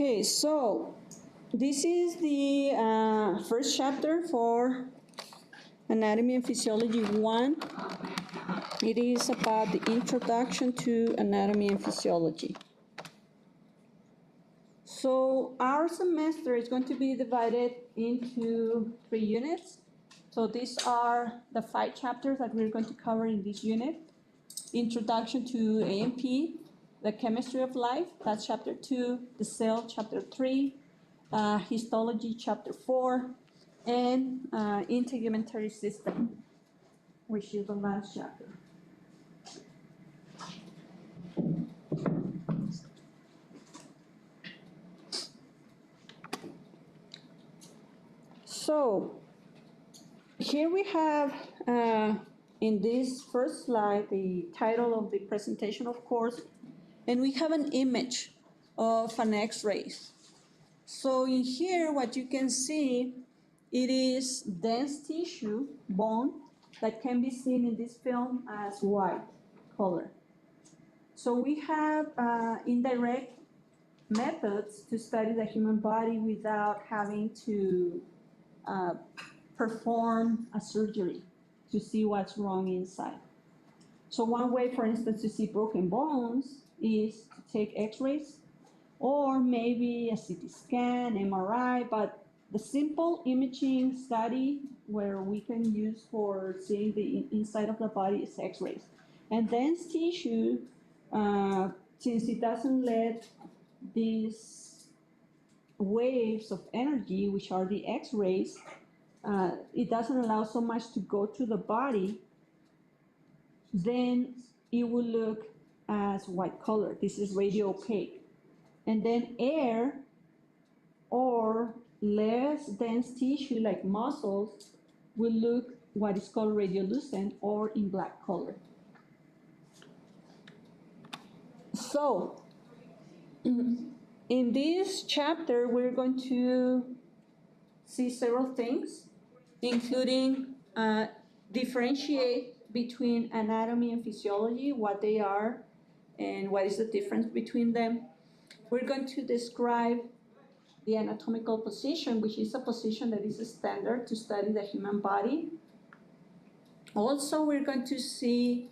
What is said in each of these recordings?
Okay, so this is the first chapter for Anatomy and Physiology 1. It is about the introduction to anatomy and physiology. So our semester is going to be divided into 3 units. So these are the 5 chapters that we're going to cover in this unit. Introduction to A&P, the chemistry of life, that's chapter 2, the cell, chapter 3, histology, chapter 4, and integumentary system, which is the last chapter. So here we have in this first slide the title of the presentation, of course, and we have an image of an X-ray. So in here, what you can see, it is dense tissue, bone, that can be seen in this film as white color. So we have indirect methods to study the human body without having to perform a surgery to see what's wrong inside. So one way, for instance, to see broken bones is to take X-rays or maybe a CT scan, MRI, but the simple imaging study where we can use for seeing the inside of the body is X-rays. And dense tissue, since it doesn't let these waves of energy, which are the X-rays, it doesn't allow so much to go to the body, then it will look as white color. This is radio opaque. And then air or less dense tissue like muscles will look what is called radiolucent or in black color. So in this chapter, we're going to see several things, including differentiate between anatomy and physiology, what they are, and what is the difference between them. We're going to describe the anatomical position, which is a position that is a standard to study the human body. Also, we're going to see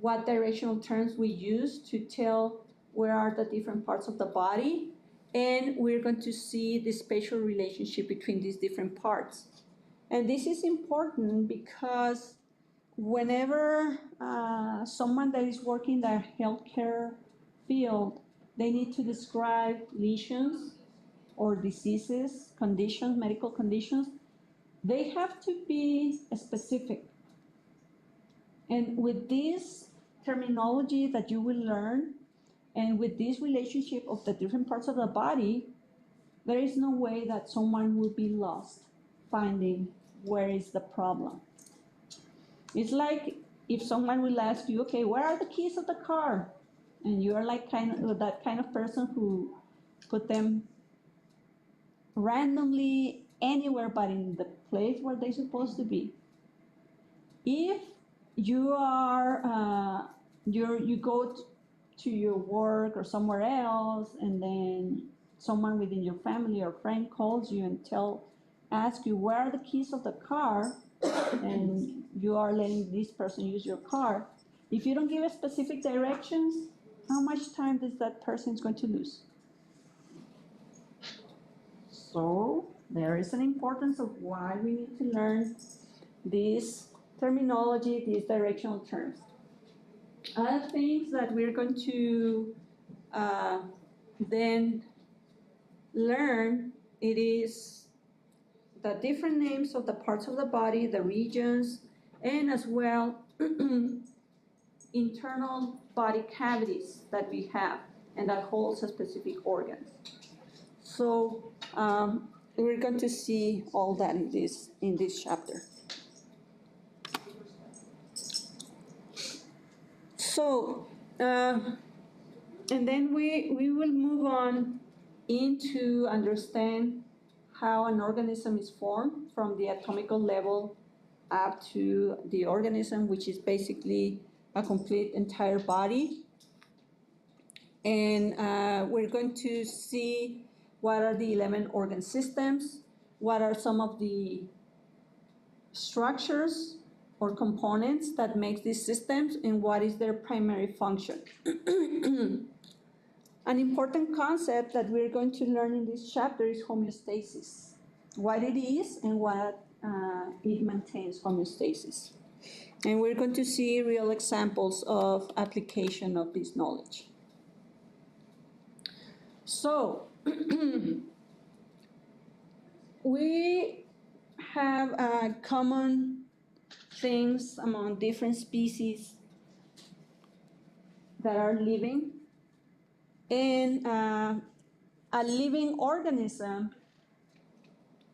what directional terms we use to tell where are the different parts of the body, and we're going to see the spatial relationship between these different parts. And this is important because whenever someone that is working in the healthcare field, they need to describe lesions or diseases, conditions, medical conditions, they have to be specific. And with this terminology that you will learn, and with this relationship of the different parts of the body, there is no way that someone will be lost finding where is the problem. It's like if someone will ask you, okay, where are the keys of the car? And you are like that kind of person who put them randomly anywhere but in the place where they're supposed to be. If you are, you go to your work or somewhere else, and then someone within your family or friend calls you and asks you where are the keys of the car, and you are letting this person use your car. If you don't give specific directions, how much time is that person going to lose? So there is an importance of why we need to learn this terminology, these directional terms. Other things that we're going to then learn, it is the different names of the parts of the body, the regions, and as well internal body cavities that we have and that holds a specific organs. So we're going to see all that in this chapter. So, and then we will move on into understand how an organism is formed from the atomical level up to the organism, which is basically a complete entire body. And we're going to see what are the 11 organ systems, what are some of the structures or components that make these systems, and what is their primary function. An important concept that we're going to learn in this chapter is homeostasis, what it is and what it maintains homeostasis. And we're going to see real examples of application of this knowledge. So, we have common things among different species that are living. And a living organism,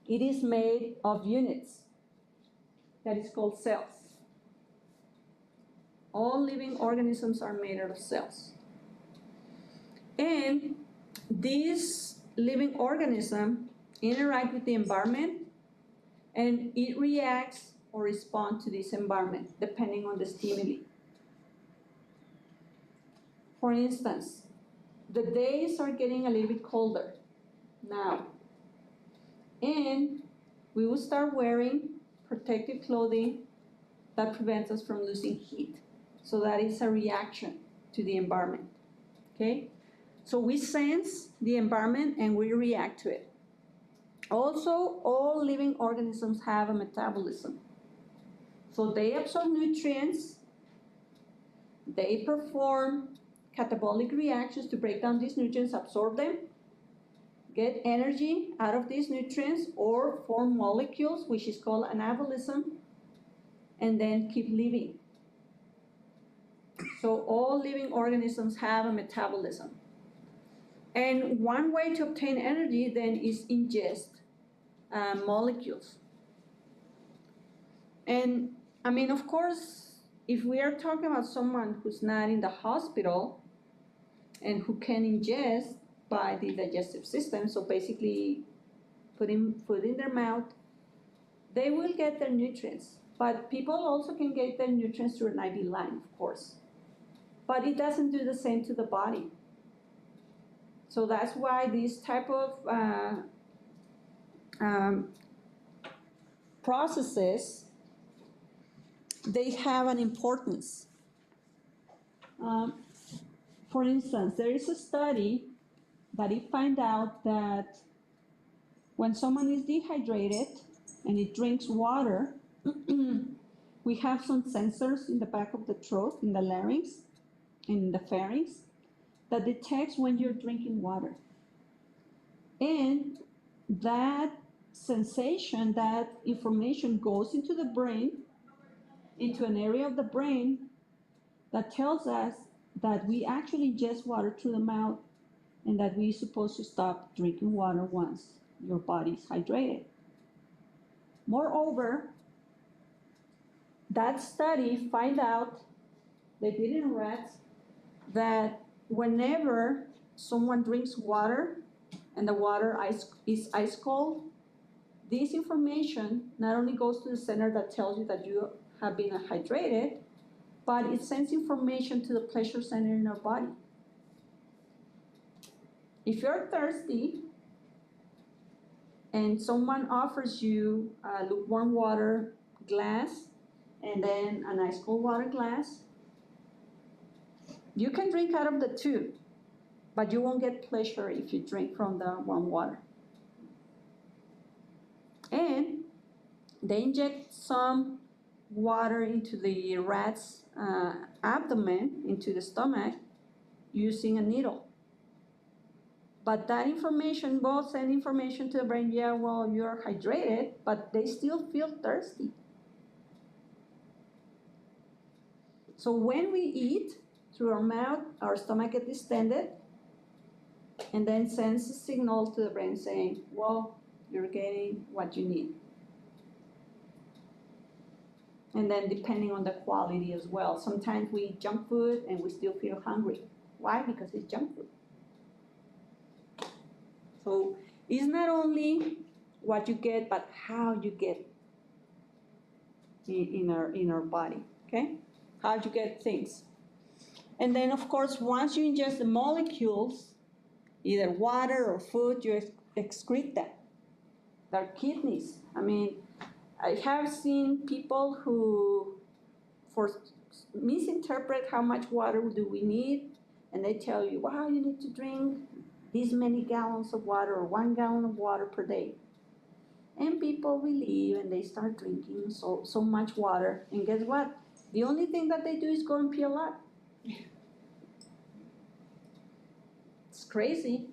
it is made of units that is called cells. All living organisms are made out of cells. And this living organism interacts with the environment, and it reacts or responds to this environment depending on the stimuli. For instance, the days are getting a little bit colder now, and we will start wearing protective clothing that prevents us from losing heat. So that is a reaction to the environment, okay? So we sense the environment and we react to it. Also, all living organisms have a metabolism. So they absorb nutrients, they perform catabolic reactions to break down these nutrients, absorb them, get energy out of these nutrients, or form molecules, which is called anabolism, and then keep living. So all living organisms have a metabolism. And one way to obtain energy then is ingest molecules. And I mean, of course, if we are talking about someone who's not in the hospital and who can ingest by the digestive system, so basically putting food in their mouth, they will get their nutrients. But people also can get their nutrients through an IV line, of course. But it doesn't do the same to the body. So that's why these type of processes, they have an importance. For instance, there is a study that it find out that when someone is dehydrated and it drinks water, we have some sensors in the back of the throat, in the larynx, and in the pharynx, that detects when you're drinking water. And that sensation, that information goes into the brain, into an area of the brain that tells us that we actually ingest water through the mouth and that we're supposed to stop drinking water once your body's hydrated. Moreover, that study find out, they did in rats, that whenever someone drinks water and the water is ice cold, this information not only goes to the center that tells you that you have been hydrated, but it sends information to the pleasure center in our body. If you're thirsty and someone offers you a lukewarm water glass and then an ice cold water glass, you can drink out of the two, but you won't get pleasure if you drink from the warm water. And they inject some water into the rat's abdomen, into the stomach, using a needle. But that information both send information to the brain, yeah, well, you're hydrated, but they still feel thirsty. So when we eat, through our mouth, our stomach gets distended, and then sends a signal to the brain saying, well, you're getting what you need. And then depending on the quality as well. Sometimes we eat junk food and we still feel hungry. Why? Because it's junk food. So it's not only what you get, but how you get in our body, okay? How you get things. And then, of course, once you ingest the molecules, either water or food, you excrete that. Their kidneys. I mean, I have seen people who misinterpret how much water do we need, and they tell you, wow, you need to drink these many gallons of water or 1 gallon of water per day. And people believe and they start drinking so much water. And guess what? The only thing that they do is go and pee a lot. It's crazy.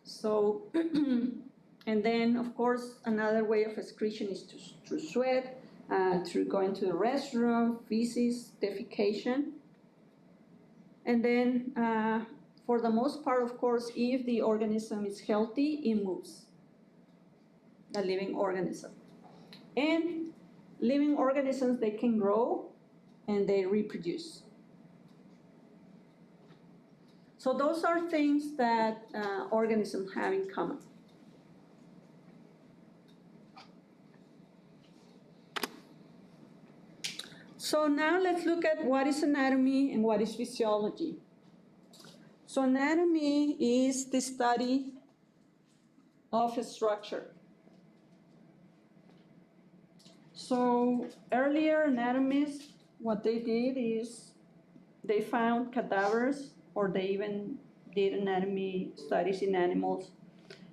So, and then of course, another way of excretion is through sweat, through going to the restroom, feces, defecation. And then, for the most part, of course, if the organism is healthy, it moves, a living organism. And living organisms, they can grow and they reproduce. So those are things that organisms have in common. So now let's look at what is anatomy and what is physiology. So anatomy is the study of a structure. So earlier anatomists, what they did is they found cadavers, or they even did anatomy studies in animals,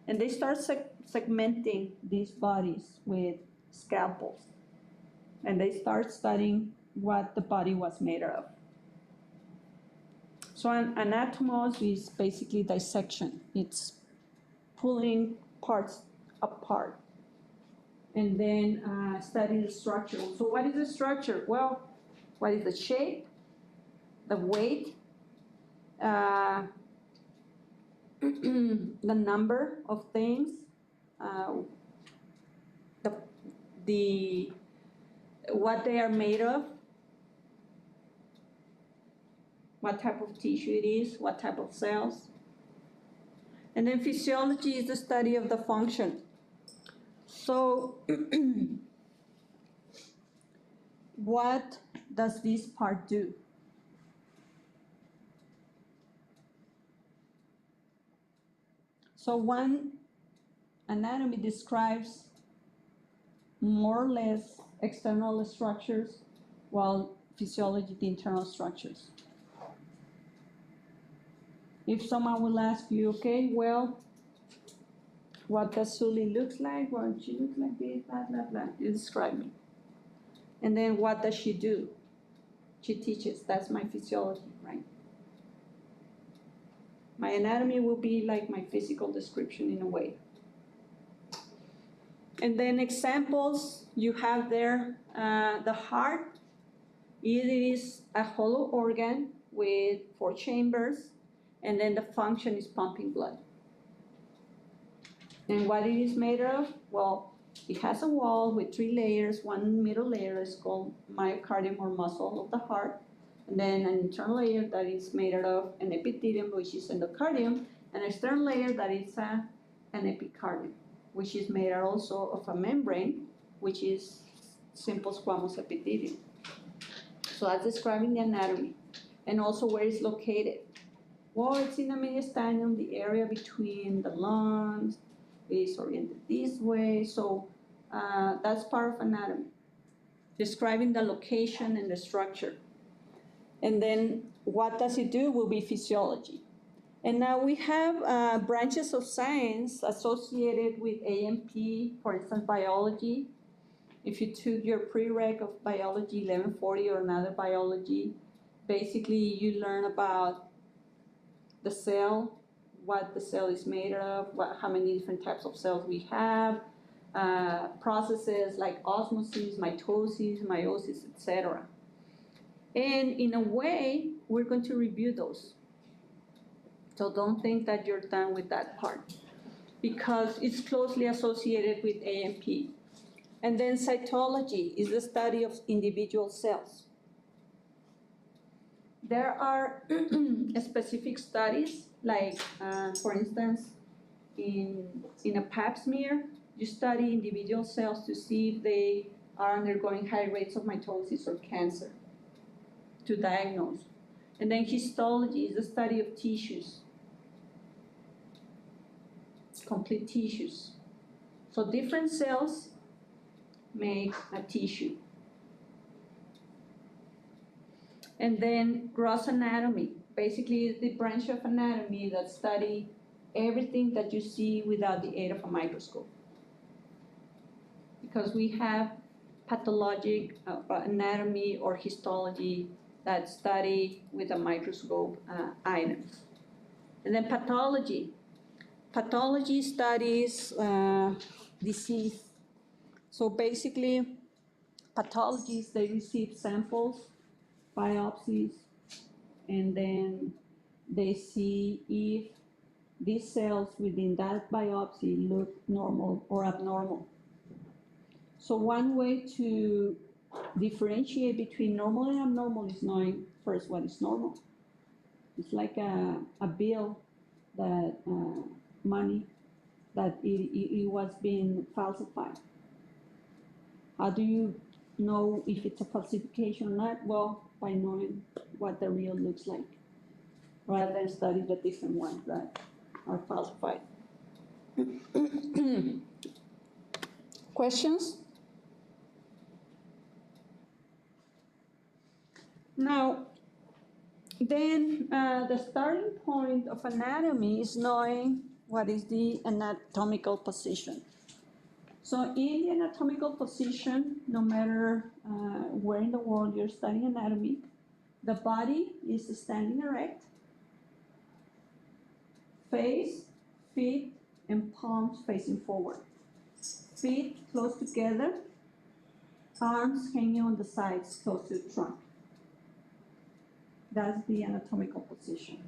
and they start segmenting these bodies with scalpels, and they start studying what the body was made of. So anatomos is basically dissection. It's pulling parts apart and then study the structure. So what is the structure? Well, what is the shape, the weight, the number of things, what they are made of, what type of tissue it is, what type of cells. And then physiology is the study of the function. So what does this part do? So one anatomy describes more or less external structures, while physiology the internal structures. If someone will ask you, okay, well, what does Sully look like? Well, she looks like this, blah, blah, blah. You describe me. And then what does she do? She teaches. That's my physiology, right? My anatomy will be like my physical description in a way. And then examples you have there, the heart. It is a hollow organ with 4 chambers, and then the function is pumping blood. And what it is made of? Well, it has a wall with 3 layers. One middle layer is called myocardium, or muscle of the heart. And then an internal layer that is made of an epithelium, which is endocardium, and an external layer that is an epicardium, which is made also of a membrane, which is simple squamous epithelium. So that's describing the anatomy. And also where it's located. Well, it's in the mediastinum, the area between the lungs. It is oriented this way. So that's part of anatomy, describing the location and the structure. And then what does it do will be physiology. And now we have branches of science associated with A&P, for instance, biology. If you took your prereq of biology 1140 or another biology, basically you learn about the cell, what the cell is made of, how many different types of cells we have, processes like osmosis, mitosis, meiosis, etc. And in a way, we're going to review those. So don't think that you're done with that part, because it's closely associated with A&P. And then cytology is the study of individual cells. There are specific studies, like for instance, in a pap smear, you study individual cells to see if they are undergoing high rates of mitosis or cancer, to diagnose. And then histology is the study of tissues. complete tissues. So different cells make a tissue. And then gross anatomy, basically is the branch of anatomy that study everything that you see without the aid of a microscope. Because we have pathologic anatomy or histology that study with a microscope items. And then pathology. Pathology studies disease. So basically, pathologists, they receive samples, biopsies, and then they see if these cells within that biopsy look normal or abnormal. So one way to differentiate between normal and abnormal is knowing first what is normal. It's like a bill that money that it was being falsified. How do you know if it's a falsification or not? Well, by knowing what the real looks like, rather than study the different ones that are falsified. Questions? Now, then the starting point of anatomy is knowing what is the anatomical position. So in the anatomical position, no matter where in the world you're studying anatomy, the body is standing erect, face, feet, and palms facing forward. Feet close together, arms hanging on the sides close to the trunk. That's the anatomical position.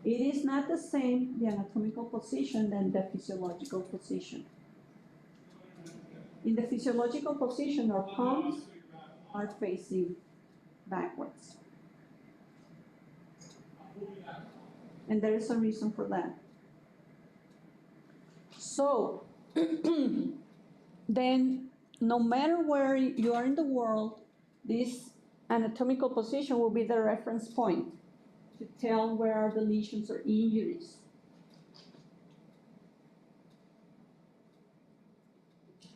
It is not the same, the anatomical position, than the physiological position. In the physiological position, our palms are facing backwards. And there is a reason for that. So, then no matter where you are in the world, this anatomical position will be the reference point to tell where are the lesions or injuries.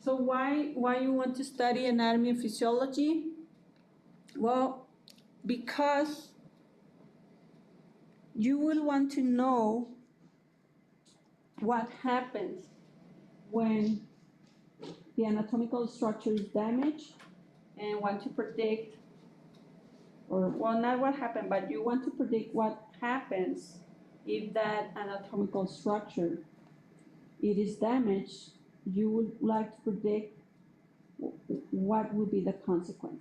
So why you want to study anatomy and physiology? Well, because you will want to know what happens when the anatomical structure is damaged, and want to predict, or well, not what happened, but you want to predict what happens if that anatomical structure it is damaged. You would like to predict what would be the consequence.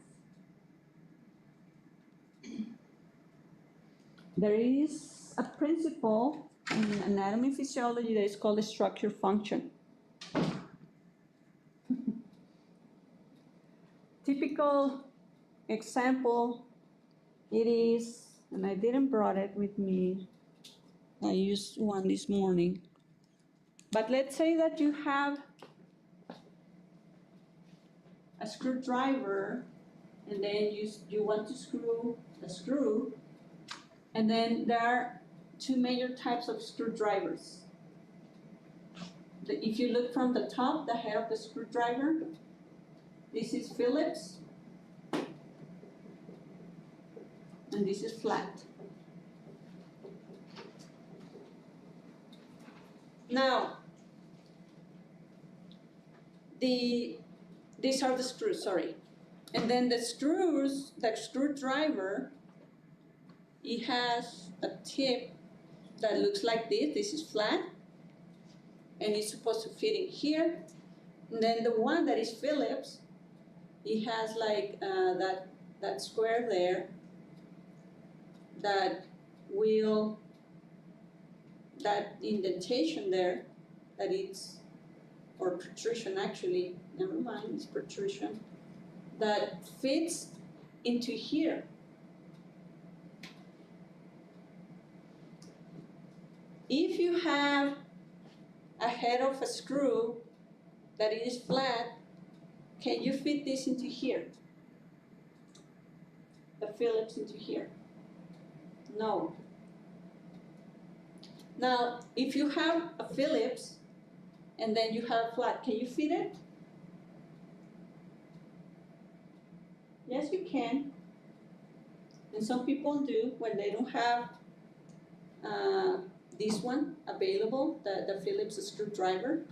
There is a principle in anatomy and physiology that is called a structure function. Typical example, it is, and I didn't brought it with me, I used one this morning, but let's say that you have a screwdriver, and then you want to screw a screw, and then there are two major types of screwdrivers. If you look from the top, the head of the screwdriver, this is Phillips, and this is flat. Now, these are the screws, sorry. And then the screwdriver, it has a tip that looks like this. This is flat, and it's supposed to fit in here. And then the one that is Phillips, it has like that square there that indentation there, that it's, or protrusion actually, never mind, it's protrusion, that fits into here. If you have a head of a screw that is flat, can you fit this into here? The Phillips into here? No. Now, if you have a Phillips and then you have flat, can you fit it? Yes, you can. And some people do when they don't have this one available, the Phillips screwdriver.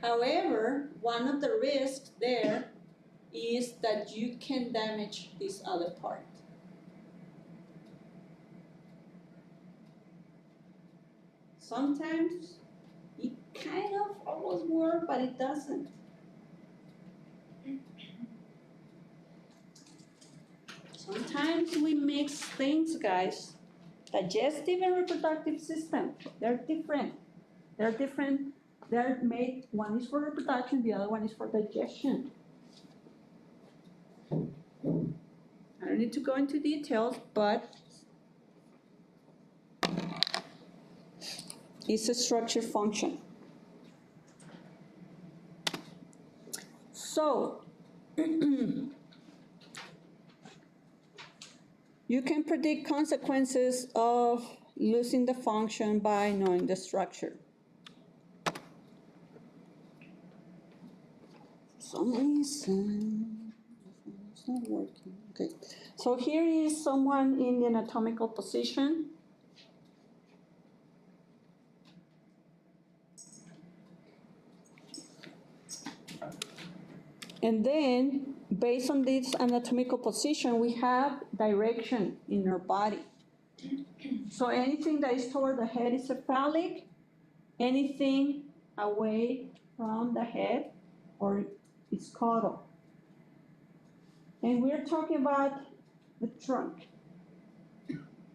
However, one of the risks there is that you can damage this other part. Sometimes it kind of almost works, but it doesn't. Sometimes we mix things, guys. Digestive and reproductive system, they're different. They're different. They're made, one is for reproduction, the other one is for digestion. I don't need to go into details, but it's a structure function. So, you can predict consequences of losing the function by knowing the structure. For some reason, it's not working. Okay. So here is someone in the anatomical position. And then, based on this anatomical position, we have direction in our body. So anything that is toward the head is cephalic, anything away from the head or it's caudal. And we're talking about the trunk.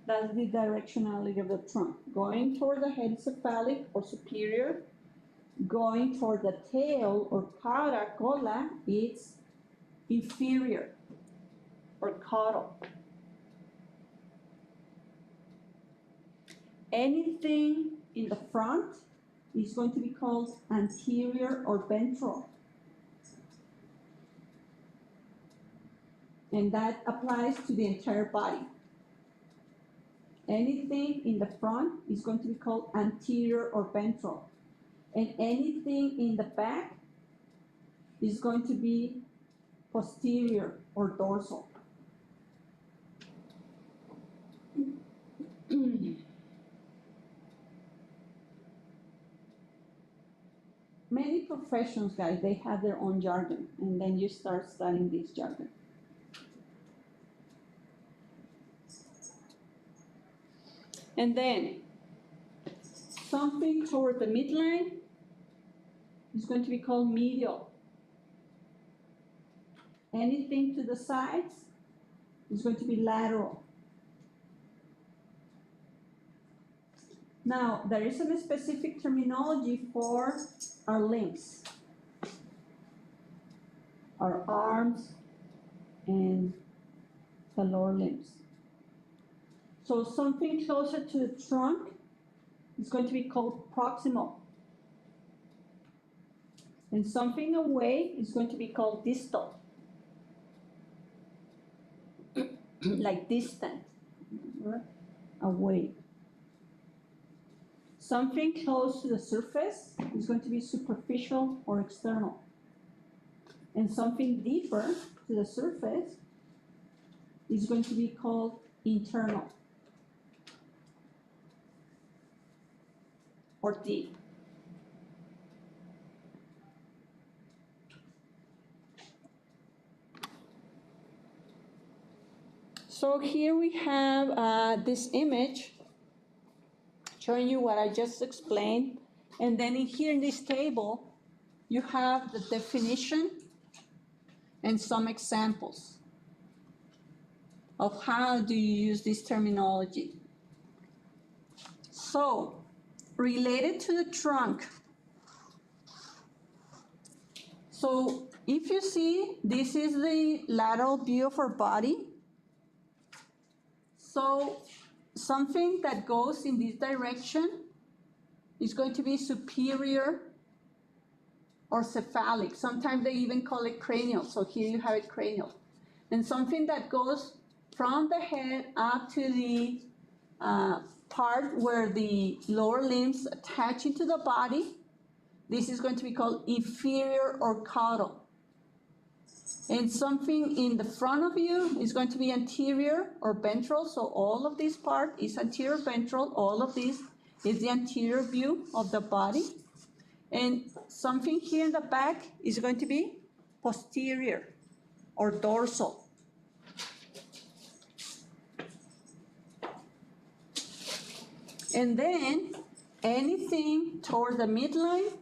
That's the directionality of the trunk. Going toward the head is cephalic or superior. Going toward the tail or cola, it's inferior or caudal. Anything in the front is going to be called anterior or ventral. And that applies to the entire body. Anything in the front is going to be called anterior or ventral. And anything in the back is going to be posterior or dorsal. Many professions, guys, they have their own jargon, and then you start studying this jargon. And then something toward the midline is going to be called medial. Anything to the sides is going to be lateral. Now, there is a specific terminology for our limbs, our arms, and the lower limbs. So something closer to the trunk is going to be called proximal. And something away is going to be called distal. Like distant, away. Something close to the surface is going to be superficial or external. And something deeper to the surface is going to be called internal or deep. So here we have this image showing you what I just explained. And then here in this table, you have the definition and some examples of how do you use this terminology. So, related to the trunk. So, if you see, this is the lateral view of our body. So, something that goes in this direction is going to be superior or cephalic. Sometimes they even call it cranial. So here you have it cranial. And something that goes from the head up to the part where the lower limbs attach into the body, this is going to be called inferior or caudal. And something in the front of you is going to be anterior or ventral. So all of this part is anterior ventral. All of this is the anterior view of the body. And something here in the back is going to be posterior or dorsal. And then anything toward the midline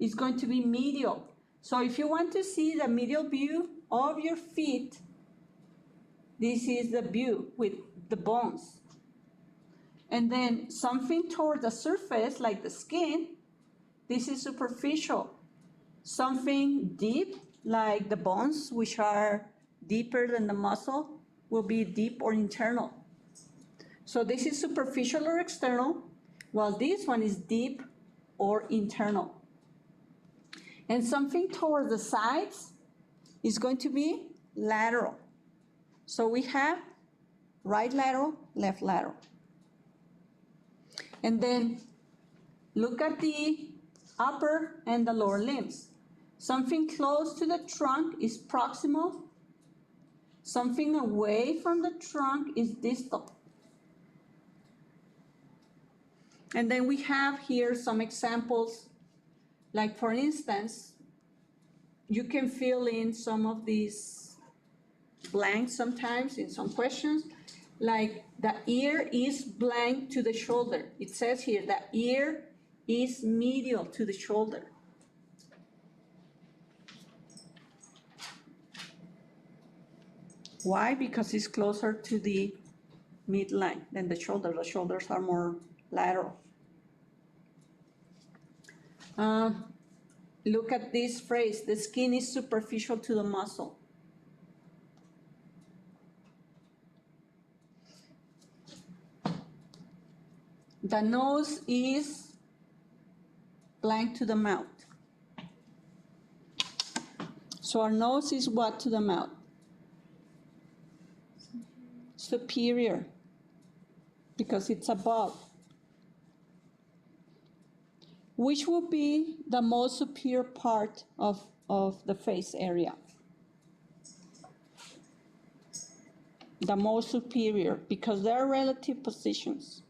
is going to be medial. So if you want to see the medial view of your feet, this is the view with the bones. And then something toward the surface, like the skin, this is superficial. Something deep, like the bones, which are deeper than the muscle, will be deep or internal. So this is superficial or external, while this one is deep or internal. And something toward the sides is going to be lateral. So we have right lateral, left lateral. And then look at the upper and the lower limbs. Something close to the trunk is proximal. Something away from the trunk is distal. And then we have here some examples. Like for instance, you can fill in some of these blanks sometimes in some questions. Like the ear is blank to the shoulder. It says here the ear is medial to the shoulder. Why? Because it's closer to the midline than the shoulder. The shoulders are more lateral. Look at this phrase, the skin is superficial to the muscle. The nose is blank to the mouth. So our nose is what to the mouth? Superior, because it's above. Which will be the most superior part of the face area? The most superior, because they are relative positions.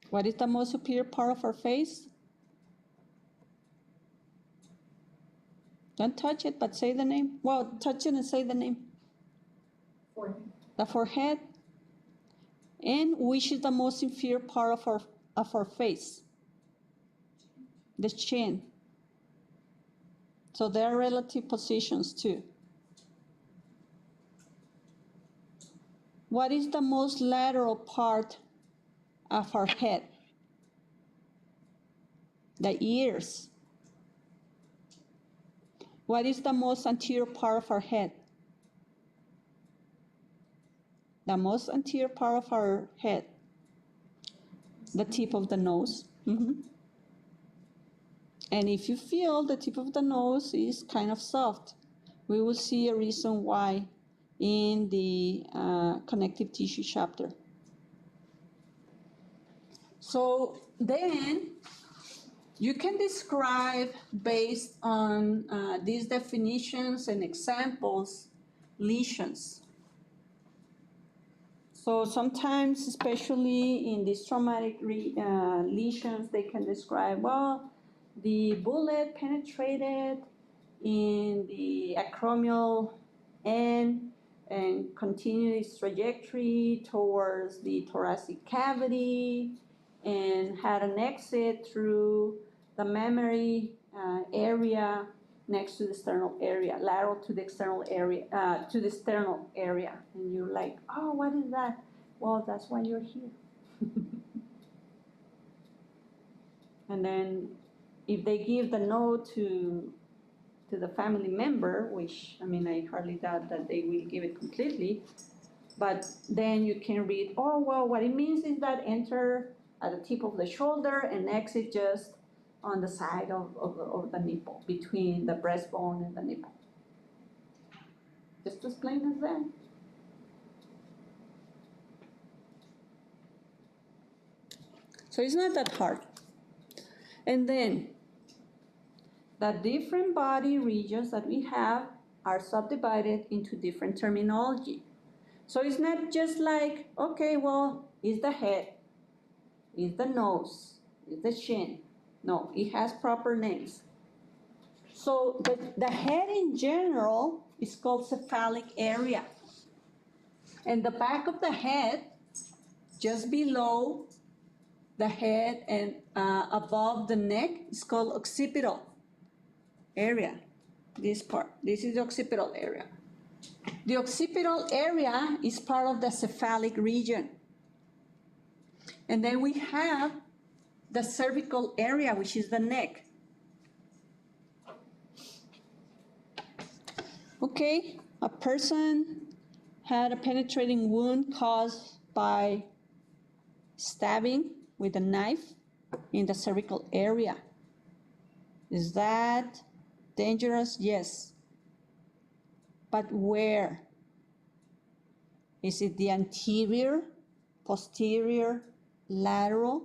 What is the most superior part of our face? Don't touch it, but say the name. Well, touch it and say the name. Forehead. The forehead. And which is the most inferior part of our face? The chin. So there are relative positions too. What is the most lateral part of our head? The ears. What is the most anterior part of our head? The most anterior part of our head, the tip of the nose. And if you feel the tip of the nose is kind of soft, we will see a reason why in the connective tissue chapter. So then you can describe, based on these definitions and examples, lesions. So sometimes, especially in these traumatic lesions, they can describe, well, the bullet penetrated in the acromial end and continued its trajectory towards the thoracic cavity and had an exit through the mammary area next to the sternal area, lateral to the external area, to the sternal area. And you're like, oh, what is that? Well, that's why you're here. And then if they give the note to the family member, which, I mean, I hardly doubt that they will give it completely, but then you can read, oh, well, what it means is that enter at the tip of the shoulder and exit just on the side of the nipple, between the breastbone and the nipple. Just as plain as that. So it's not that hard. And then the different body regions that we have are subdivided into different terminology. So it's not just like, okay, well, it's the head, it's the nose, it's the chin. No, it has proper names. So the head in general is called cephalic area. And the back of the head, just below the head and above the neck, is called occipital area. This part, this is the occipital area. The occipital area is part of the cephalic region. And then we have the cervical area, which is the neck. Okay, a person had a penetrating wound caused by stabbing with a knife in the cervical area. Is that dangerous? Yes. But where? Is it the anterior, posterior, lateral?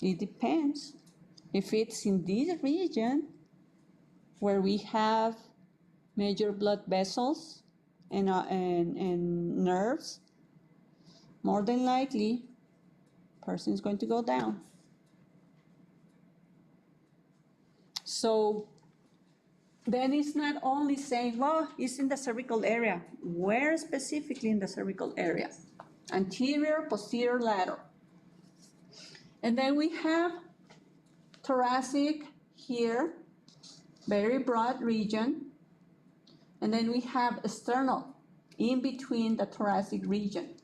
It depends. If it's in this region where we have major blood vessels and nerves, more than likely, person is going to go down. So then it's not only saying, well, it's in the cervical area. Where specifically in the cervical area? Anterior, posterior, lateral. And then we have thoracic here, very broad region. And then we have sternal in between the thoracic region.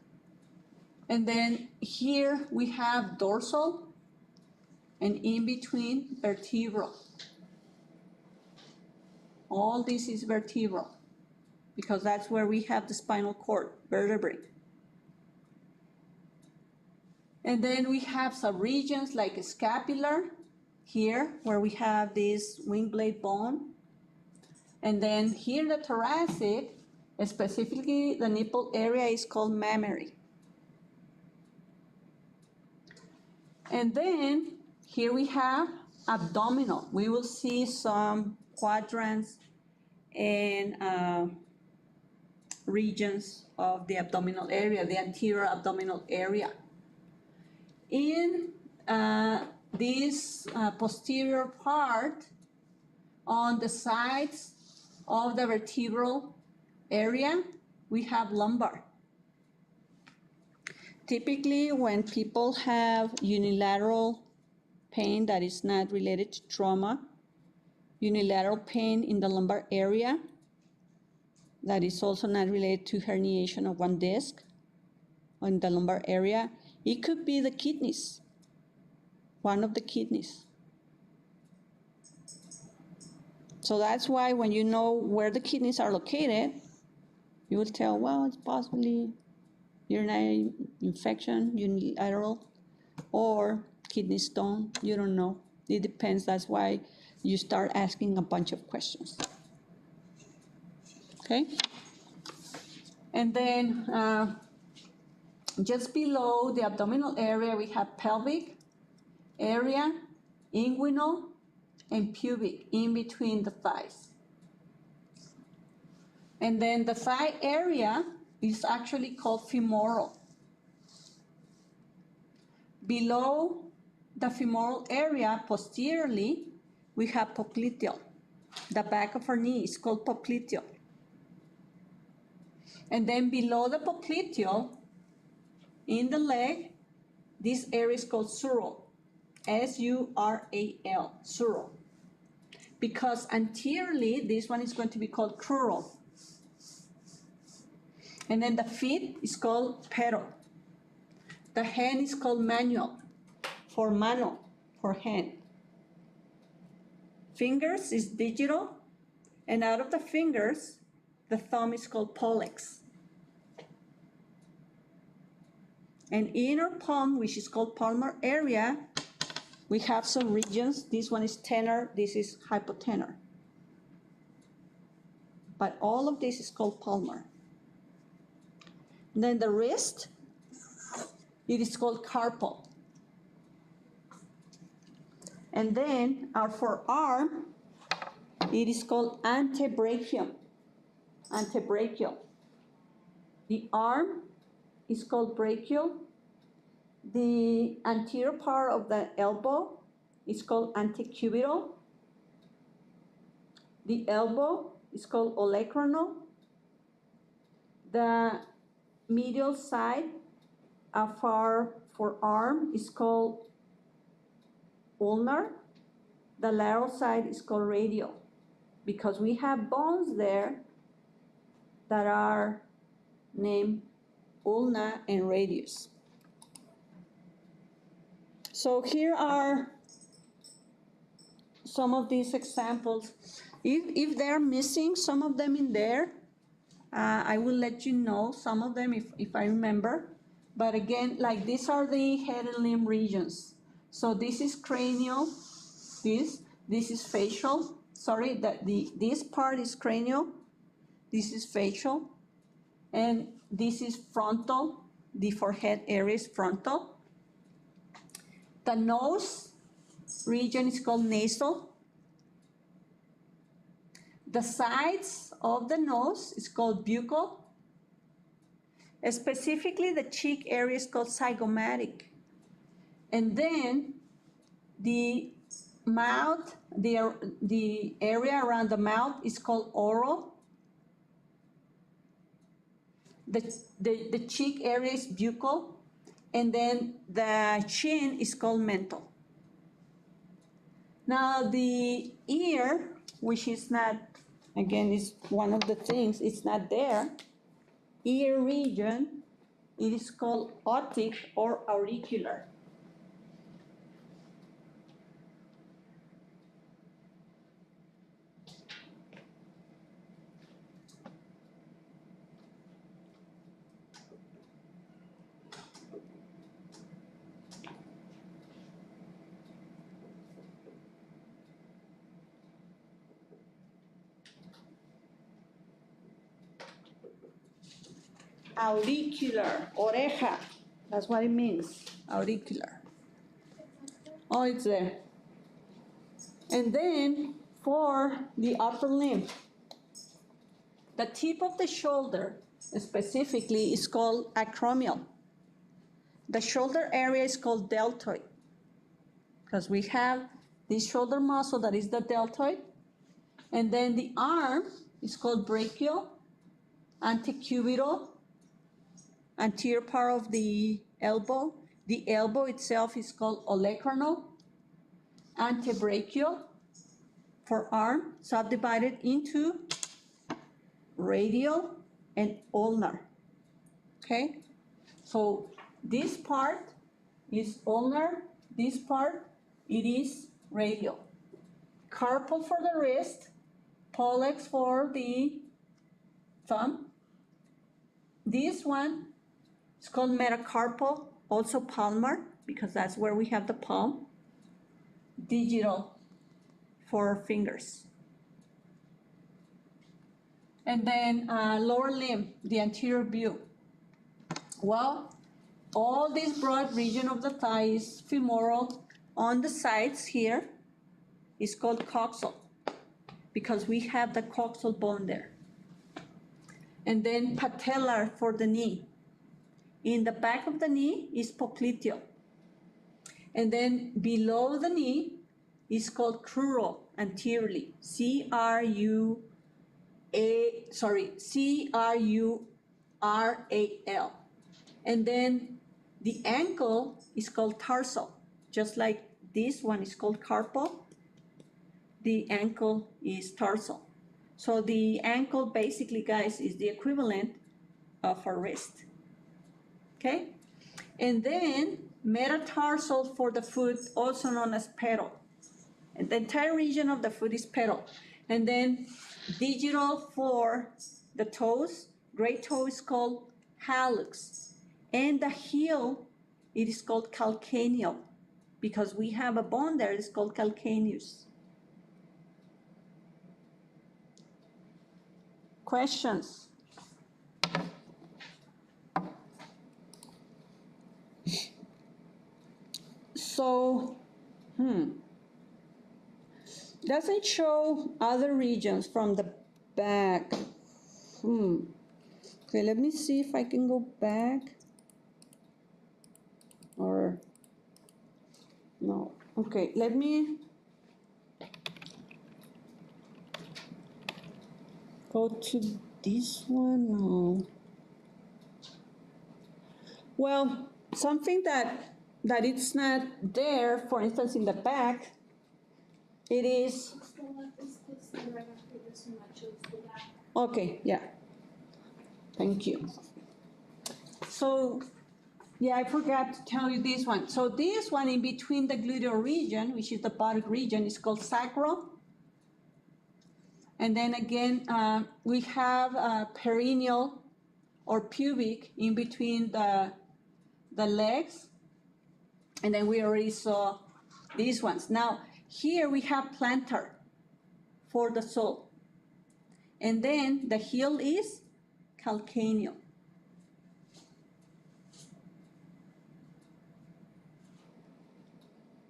And then here we have dorsal and in between vertebral. All this is vertebral because that's where we have the spinal cord, vertebrae. And then we have subregions like scapular here where we have this wing blade bone. And then here the thoracic, specifically the nipple area, is called mammary. And then here we have abdominal. We will see some quadrants and regions of the abdominal area, the anterior abdominal area. In this posterior part, on the sides of the vertebral area, we have lumbar. Typically, when people have unilateral pain that is not related to trauma, unilateral pain in the lumbar area that is also not related to herniation of one disc in the lumbar area, it could be the kidneys, one of the kidneys. So that's why when you know where the kidneys are located, you will tell, well, it's possibly urinary infection, unilateral, or kidney stone. You don't know. It depends. That's why you start asking a bunch of questions. Okay? And then just below the abdominal area, we have pelvic area, inguinal, and pubic in between the thighs. And then the thigh area is actually called femoral. Below the femoral area, posteriorly, we have popliteal. The back of our knee is called popliteal. And then below the popliteal, in the leg, this area is called sural. S-U-R-A-L, sural. Because anteriorly, this one is going to be called crural. And then the feet is called pedal. The hand is called manual, for mano, for hand. Fingers is digital, and out of the fingers, the thumb is called pollex. And inner palm, which is called palmar area, we have some regions. This one is tenar, this is hypotenar. But all of this is called palmar. Then the wrist, it is called carpal. And then our forearm, it is called antebrachium. Antebrachial. The arm is called brachial. The anterior part of the elbow is called antecubital. The elbow is called olecranon. The medial side of our forearm is called ulnar. The lateral side is called radial, because we have bones there that are named ulna and radius. So here are some of these examples. If they're missing some of them in there, I will let you know some of them if I remember. But again, like these are the head and limb regions. So this is cranial, this is facial. Sorry, this part is cranial, this is facial, and this is frontal. The forehead area is frontal. The nose region is called nasal. The sides of the nose is called buccal. Specifically, the cheek area is called zygomatic. And then the mouth, the area around the mouth is called oral. The cheek area is buccal. And then the chin is called mental. Now the ear, which is not, again, is one of the things, it's not there. Ear region, it is called otic or auricular. Auricular, oreja, that's what it means, auricular. Oh, it's there. And then for the upper limb, the tip of the shoulder specifically is called acromial. The shoulder area is called deltoid, because we have this shoulder muscle that is the deltoid. And then the arm is called brachial, antecubital, anterior part of the elbow. The elbow itself is called olecranon. Antebrachial, forearm, subdivided into radial and ulnar. Okay? So this part is ulnar, this part, it is radial. Carpal for the wrist, pollex for the thumb. This one is called metacarpal, also palmar, because that's where we have the palm. Digital for fingers. And then lower limb, the anterior view. Well, all this broad region of the thigh is femoral. On the sides here is called coxal, because we have the coxal bone there. And then patellar for the knee. In the back of the knee is popliteal. And then below the knee is called crural anteriorly, C-R-U-R-A-L. And then the ankle is called tarsal, just like this one is called carpal. The ankle is tarsal. So the ankle basically, guys, is the equivalent of a wrist. Okay? And then metatarsal for the foot, also known as pedal. And the entire region of the foot is pedal. And then digital for the toes. Great toe is called hallux. And the heel, it is called calcaneal because we have a bone there, it's called calcaneus. Questions? So, doesn't show other regions from the back. Okay, let me see if I can go back. Or, no. Okay, let me go to this one. No. Well, something that it's not there, for instance, in the back, it is. Okay, yeah. Thank you. So, yeah, I forgot to tell you this one. So this one in between the gluteal region, which is the body region, is called sacral. And then again, we have perineal or pubic in between the legs. And then we already saw these ones. Now, here we have plantar for the sole. And then the heel is calcaneal.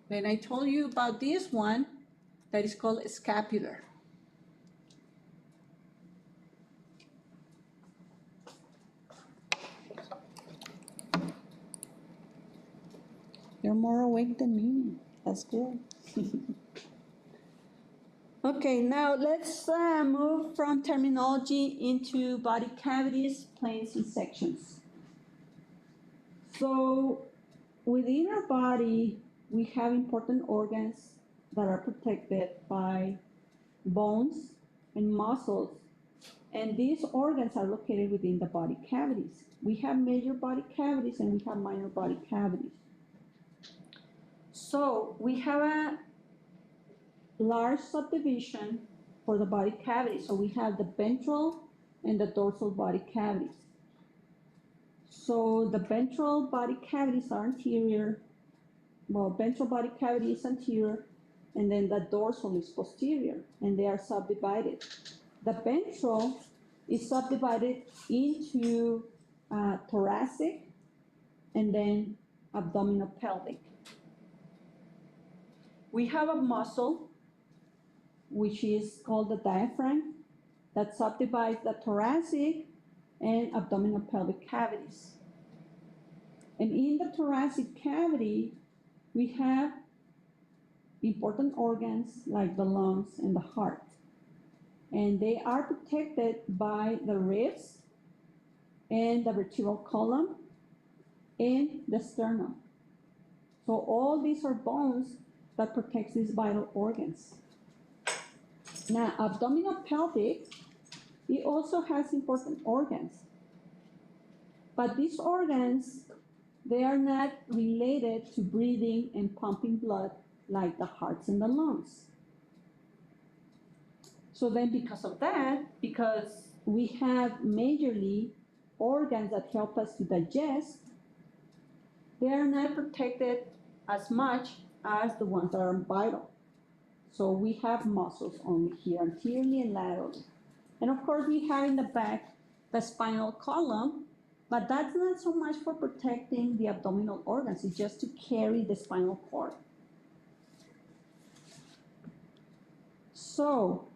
Then I told you about this one that is called scapular. You're more awake than me. That's good. Okay, now let's move from terminology into body cavities, planes, and sections. So within our body, we have important organs that are protected by bones and muscles. And these organs are located within the body cavities. We have major body cavities and we have minor body cavities. So we have a large subdivision for the body cavity. So we have the ventral and the dorsal body cavities. So the ventral body cavities are anterior. Well, ventral body cavity is anterior, and then the dorsal is posterior, and they are subdivided. The ventral is subdivided into thoracic and then abdominal pelvic. We have a muscle which is called the diaphragm that subdivides the thoracic and abdominal pelvic cavities. And in the thoracic cavity, we have important organs like the lungs and the heart. And they are protected by the ribs and the vertebral column and the sternum. So all these are bones that protect these vital organs. Now, abdominal pelvic, it also has important organs. But these organs, they are not related to breathing and pumping blood like the hearts and the lungs. So then because of that, because we have majorly organs that help us to digest, they are not protected as much as the ones that are vital. So we have muscles only here, anteriorly and laterally. And of course we have in the back the spinal column, but that's not so much for protecting the abdominal organs, it's just to carry the spinal cord. So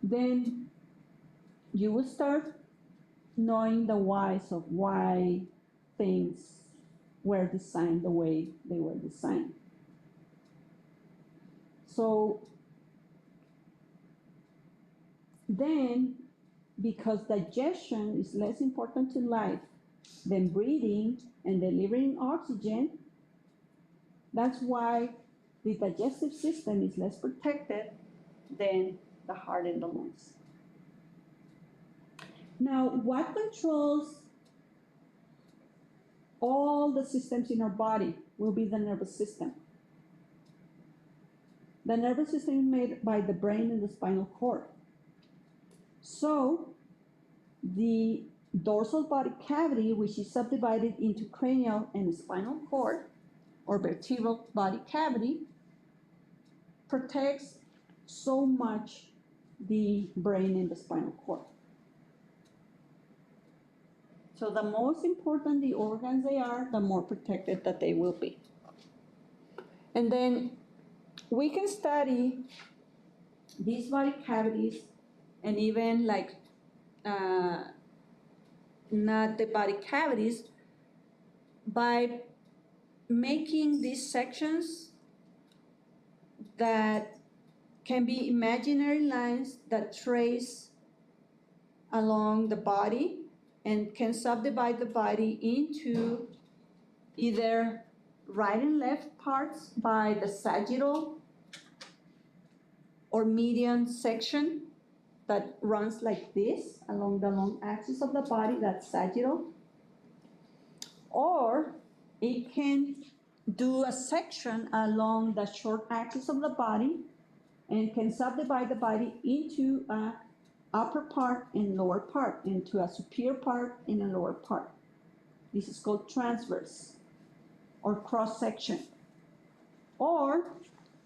then you will start knowing the whys of why things were designed the way they were designed. So then, because digestion is less important to life than breathing and delivering oxygen, that's why the digestive system is less protected than the heart and the lungs. Now, what controls all the systems in our body will be the nervous system. The nervous system is made by the brain and the spinal cord. So, the dorsal body cavity, which is subdivided into cranial and spinal cord, or vertebral body cavity, protects so much the brain and the spinal cord. So the most important the organs they are, the more protected that they will be. And then we can study these body cavities and even like not the body cavities by making these sections that can be imaginary lines that trace along the body and can subdivide the body into either right and left parts by the sagittal or median section that runs like this along the long axis of the body, that's sagittal. Or it can do a section along the short axis of the body and can subdivide the body into a upper part and lower part, into a superior part and a lower part. This is called transverse or cross section. Or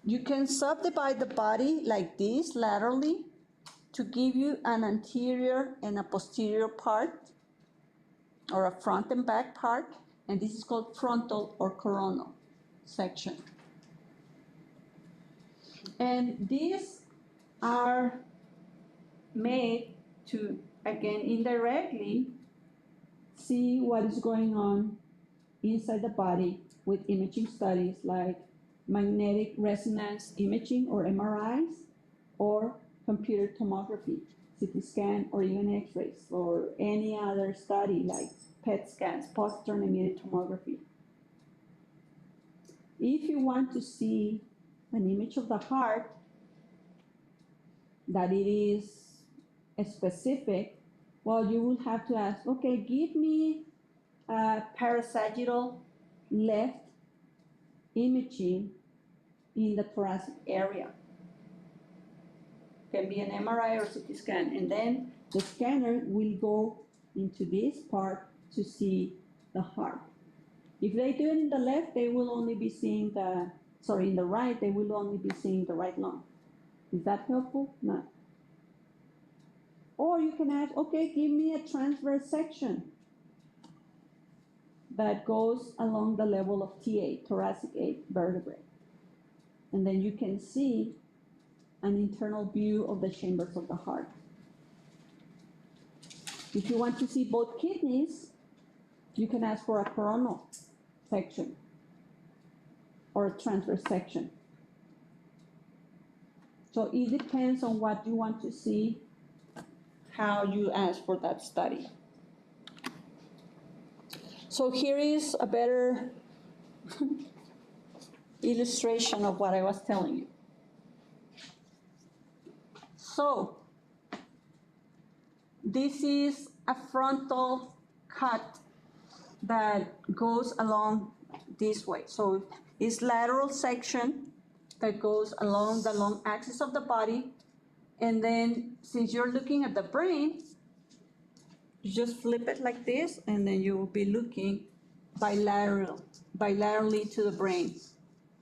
you can subdivide the body like this laterally to give you an anterior and a posterior part, or a front and back part, and this is called frontal or coronal section. And these are made to, again, indirectly see what is going on inside the body with imaging studies like magnetic resonance imaging or MRIs, or computer tomography, CT scan, or even X-rays, or any other study like PET scans, positron emitted tomography. If you want to see an image of the heart that it is specific, well, you will have to ask, okay, give me a parasagittal left imaging in the thoracic area. Can be an MRI or CT scan, and then the scanner will go into this part to see the heart. If they do it in the left, they will only be seeing in the right, they will only be seeing the right lung. Is that helpful? No. Or you can ask, okay, give me a transverse section that goes along the level of T8, thoracic 8 vertebrae. And then you can see an internal view of the chambers of the heart. If you want to see both kidneys, you can ask for a coronal section or a transverse section. So it depends on what you want to see, how you ask for that study. So here is a better illustration of what I was telling you. So this is a frontal cut that goes along this way. So it's lateral section that goes along the long axis of the body. And then since you're looking at the brain, you just flip it like this, and then you will be looking bilaterally to the brain.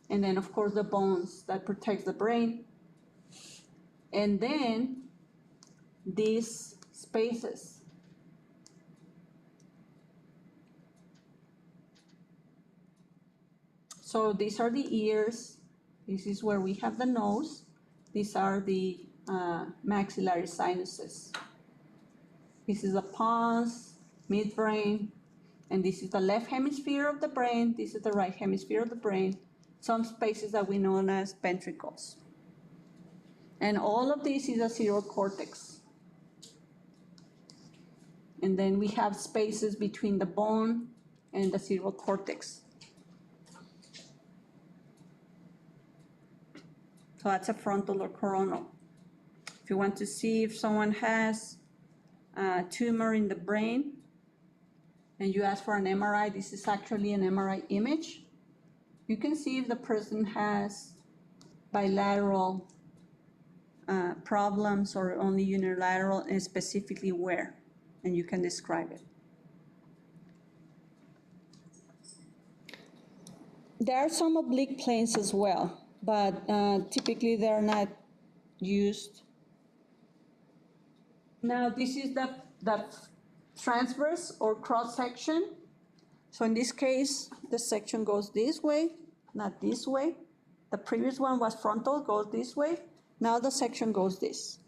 And then of course the bones that protects the brain. And then these spaces. So these are the ears. This is where we have the nose. These are the maxillary sinuses. This is the pons, midbrain, and this is the left hemisphere of the brain. This is the right hemisphere of the brain. Some spaces that we know as ventricles. And all of this is a cerebral cortex. And then we have spaces between the bone and the cerebral cortex. So that's a frontal or coronal. If you want to see if someone has a tumor in the brain and you ask for an MRI, this is actually an MRI image. You can see if the person has bilateral problems or only unilateral, and specifically where. and you can describe it. There are some oblique planes as well, but typically they're not used. Now this is the transverse or cross section. So in this case, the section goes this way, not this way. The previous one was frontal, goes this way. Now the section goes this,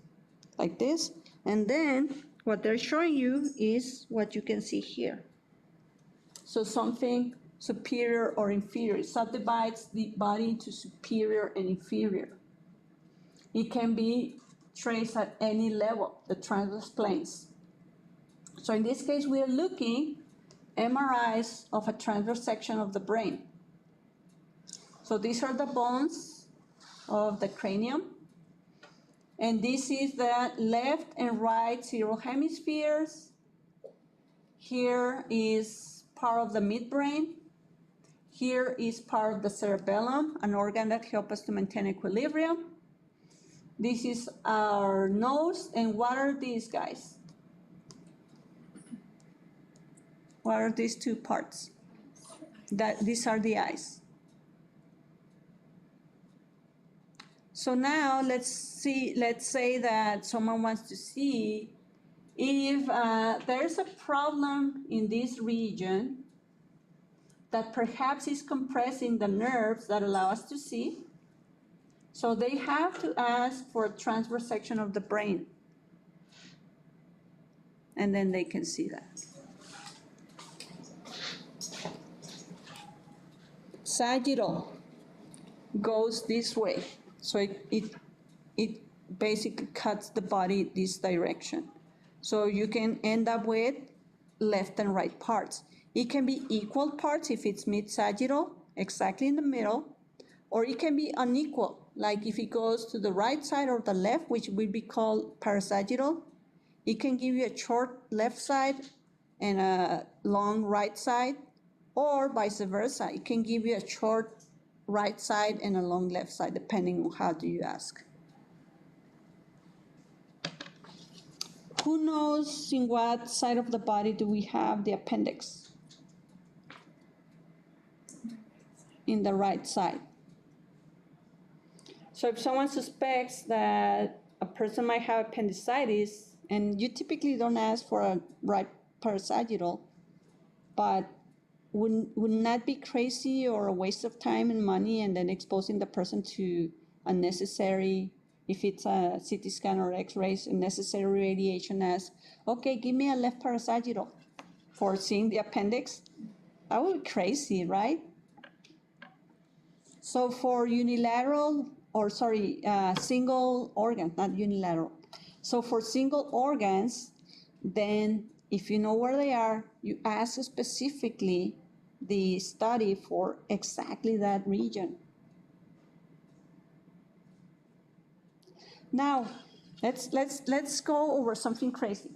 like this. And then what they're showing you is what you can see here. So something superior or inferior. It subdivides the body into superior and inferior. It can be traced at any level, the transverse planes. So in this case, we are looking MRIs of a transverse section of the brain. So these are the bones of the cranium. And this is the left and right cerebral hemispheres. Here is part of the midbrain. Here is part of the cerebellum, an organ that helps us to maintain equilibrium. This is our nose, and what are these guys? What are these two parts? These are the eyes. So now let's say that someone wants to see if there's a problem in this region that perhaps is compressing the nerves that allow us to see. So they have to ask for a transverse section of the brain. And then they can see that. Sagittal goes this way. So it basically cuts the body this direction. So you can end up with left and right parts. It can be equal parts if it's mid-sagittal, exactly in the middle, or it can be unequal, like if it goes to the right side or the left, which would be called parasagittal. It can give you a short left side and a long right side, or vice versa. It can give you a short right side and a long left side, depending on how do you ask. Who knows in what side of the body do we have the appendix? In the right side. So if someone suspects that a person might have appendicitis, and you typically don't ask for a right parasagittal, but wouldn't that be crazy or a waste of time and money, and then exposing the person to unnecessary, if it's a CT scan or X-rays, unnecessary radiation as, okay, give me a left parasagittal for seeing the appendix? That would be crazy, right? So for single organ, not unilateral. So for single organs, then if you know where they are, you ask specifically the study for exactly that region. Now, let's go over something crazy.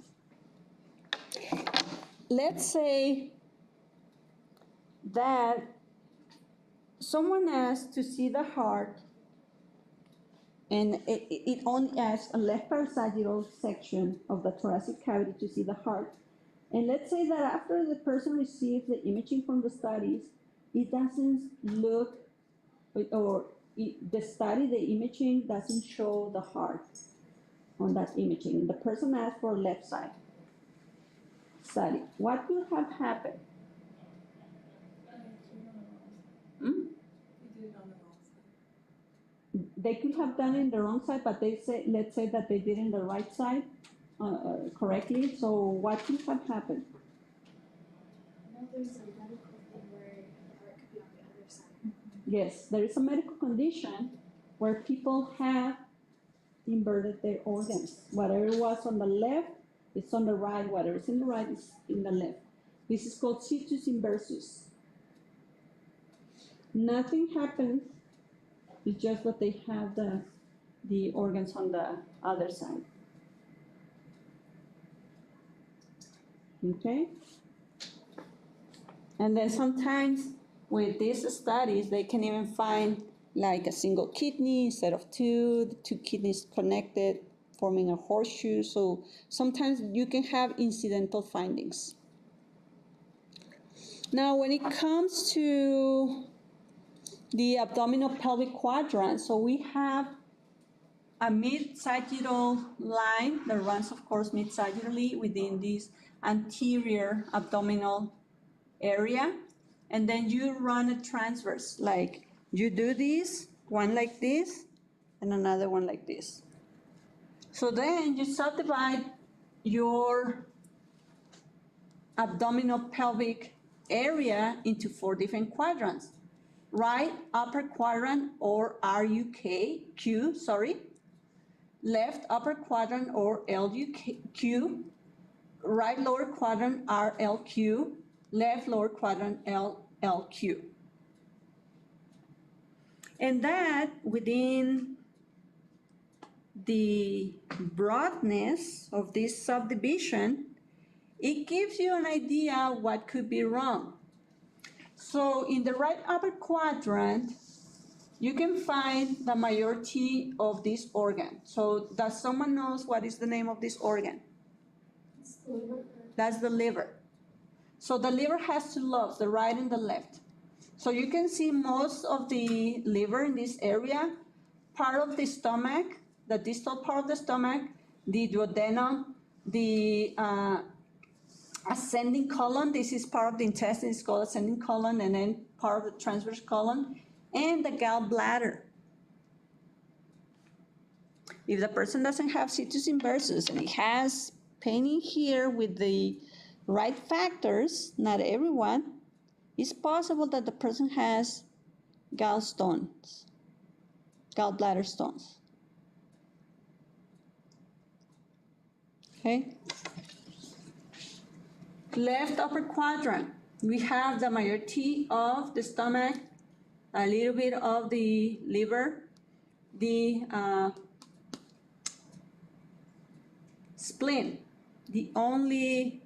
Let's say that someone asks to see the heart, and it only asks a left parasagittal section of the thoracic cavity to see the heart. And let's say that after the person receives the imaging from the studies, it doesn't look, or the imaging doesn't show the heart on that imaging. The person asked for left side study. What will have happened? They could have done it in the wrong side, but let's say that they did it in the right side correctly. So what could have happened? I know there's a medical thing where the heart could be on the other side. Yes, there is a medical condition where people have inverted their organs. Whatever was on the left, it's on the right. Whatever is in the right is in the left. This is called situs inversus. Nothing happens. It's just that they have the organs on the other side. Okay? And then sometimes with these studies, they can even find like a single kidney instead of two, the two kidneys connected forming a horseshoe. So sometimes you can have incidental findings. Now, when it comes to the abdominal pelvic quadrant, so we have a mid-sagittal line that runs, of course, mid-sagittally within this anterior abdominal area. And then you run a transverse, like you do this, one like this, and another one like this. So then you subdivide your abdominal pelvic area into 4 different quadrants. Right upper quadrant, or RUQ, left upper quadrant, or LUQ, right lower quadrant, RLQ, left lower quadrant, LLQ. And that within the broadness of this subdivision, it gives you an idea what could be wrong. So in the right upper quadrant, you can find the majority of this organ. So does someone knows what is the name of this organ? It's the liver. That's the liver. So the liver has 2 lobes, the right and the left. So you can see most of the liver in this area, part of the stomach, the distal part of the stomach, the duodenum, the ascending colon, this is part of the intestine, it's called ascending colon, and then part of the transverse colon, and the gallbladder. If the person doesn't have situs inversus and he has pain in here with the right factors, not everyone, it's possible that the person has gallstones, gallbladder stones. Okay? Left upper quadrant, we have the majority of the stomach, a little bit of the liver, the spleen, the only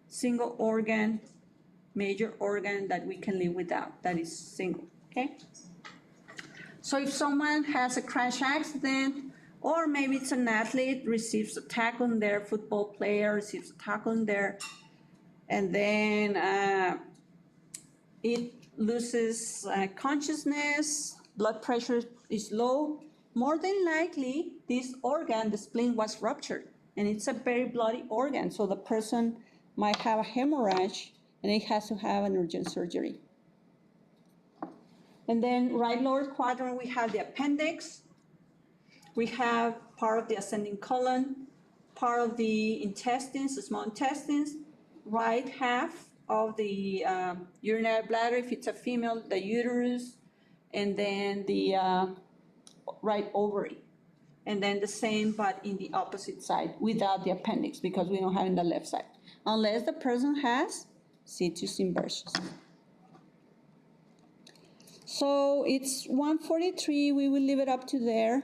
single organ, major organ that we can live without, that is single, okay? So if someone has a crash accident, or maybe it's an athlete, receives a tackle in there, football player receives a tackle in there, and then it loses consciousness, blood pressure is low, more than likely this organ, the spleen, was ruptured, and it's a very bloody organ, so the person might have a hemorrhage and it has to have an urgent surgery. And then right lower quadrant, we have the appendix, we have part of the ascending colon, part of the intestines, the small intestines, right half of the urinary bladder, if it's a female, the uterus, and then the right ovary. And then the same, but in the opposite side, without the appendix, because we don't have it in the left side, unless the person has situs inversus. So it's 1:43, we will leave it up to there.